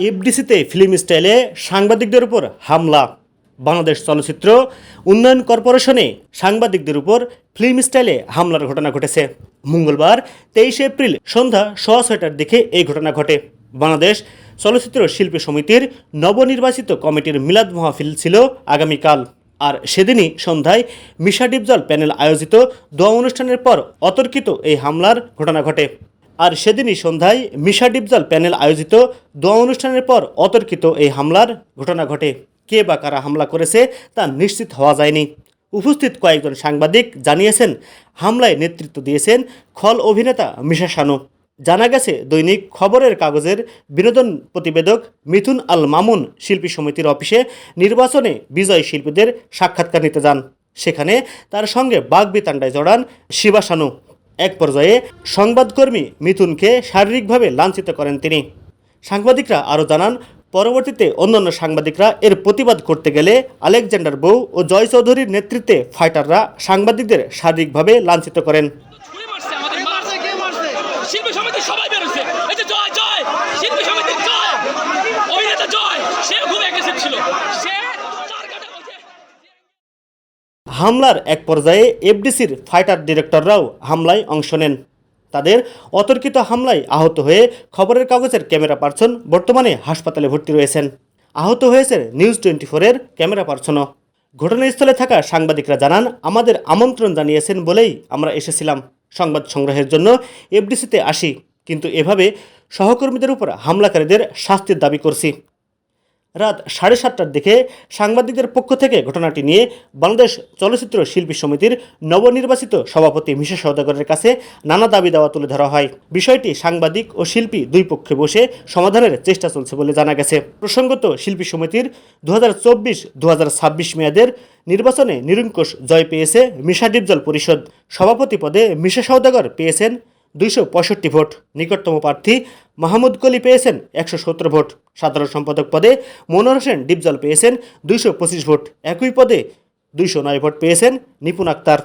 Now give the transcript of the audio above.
এফডিসিতে ফিল্ম স্টাইলে সাংবাদিকদের উপর হামলা। বাংলাদেশ চলচ্চিত্র উন্নয়ন কর্পোরেশনে সাংবাদিকদের উপর ফিল্ম স্টাইলে হামলার ঘটনা ঘটেছে। মঙ্গলবার 23 এপ্রিল সন্ধ্যা 6:30টার দিকে এই ঘটনা ঘটে। বাংলাদেশ চলচ্চিত্র শিল্পী সমিতির নবনির্বাচিত কমিটির মিলাদ মাহফিল ছিল আগামীকাল। আর সেদিনই সন্ধ্যায় মিশা ডিপজল প্যানেল আয়োজিত দোয়া অনুষ্ঠানের পর অতর্কিত এই হামলার ঘটনা ঘটে। আর সেদিনই সন্ধ্যায় মিশা ডিপজল প্যানেল আয়োজিত দোয়া অনুষ্ঠানের পর অতর্কিত এই হামলার ঘটনা ঘটে। কে বা কারা হামলা করেছে তা নিশ্চিত হওয়া যায়নি। উপস্থিত কয়েকজন সাংবাদিক জানিয়েছেন, হামলায় নেতৃত্ব দিয়েছেন খল অভিনেতা মিশা শানু। জানা গেছে, দৈনিক খবরের কাগজের বিনোদন প্রতিবেদক মিথুন আল মামুন শিল্পী সমিতির অফিসে নির্বাচনে বিজয়ী শিল্পীদের সাক্ষাৎকার নিতে যান। সেখানে তার সঙ্গে বাগবিতণ্ডায় জড়ান শিবা শানু। এক পর্যায়ে সংবাদকর্মী মিথুনকে শারীরিকভাবে লাঞ্ছিত করেন তিনি। সাংবাদিকরা আরও জানান, পরবর্তীতে অন্যান্য সাংবাদিকরা এর প্রতিবাদ করতে গেলে আলেকজান্ডার বউ ও জয় চৌধুরীর নেতৃত্বে ফাইটাররা সাংবাদিকদের শারীরিকভাবে লাঞ্ছিত করেন। হামলার এক পর্যায়ে এফডিসির ফাইটার ডিরেক্টররাও হামলায় অংশ নেন। তাদের অতর্কিত হামলায় আহত হয়ে খবরের কাগজের ক্যামেরা পার্সন বর্তমানে হাসপাতালে ভর্তি রয়েছেন। আহত হয়েছে নিউজ 24-এর ক্যামেরা পার্সনও। ঘটনাস্থলে থাকা সাংবাদিকরা জানান, আমাদের আমন্ত্রণ জানিয়েছেন বলেই আমরা এসেছিলাম। সংবাদ সংগ্রহের জন্য এফডিসিতে আসি, কিন্তু এভাবে সহকর্মীদের উপর হামলাকারীদের শাস্তির দাবি করছি। রাত 7:30টার দিকে সাংবাদিকদের পক্ষ থেকে ঘটনাটি নিয়ে বাংলাদেশ চলচ্চিত্র শিল্পী সমিতির নবনির্বাচিত সভাপতি মিশা সওদাগরের কাছে নানা দাবি দাওয়া তুলে ধরা হয়। বিষয়টি সাংবাদিক ও শিল্পী দুই পক্ষে বসে সমাধানের চেষ্টা চলছে বলে জানা গেছে। প্রসঙ্গত, শিল্পী সমিতির 2024-2026 মেয়াদের নির্বাচনে নিরঙ্কুশ জয় পেয়েছে মিশা ডিপজল পরিষদ। সভাপতি পদে মিশা সওদাগর পেয়েছেন 265 ভোট। নিকটতম প্রার্থী মাহমুদ কলি পেয়েছেন 117 ভোট। সাধারণ সম্পাদক পদে মনোহর হোসেন ডিপজল পেয়েছেন 225 ভোট। একই পদে 209 ভোট পেয়েছেন নিপুণ আক্তার।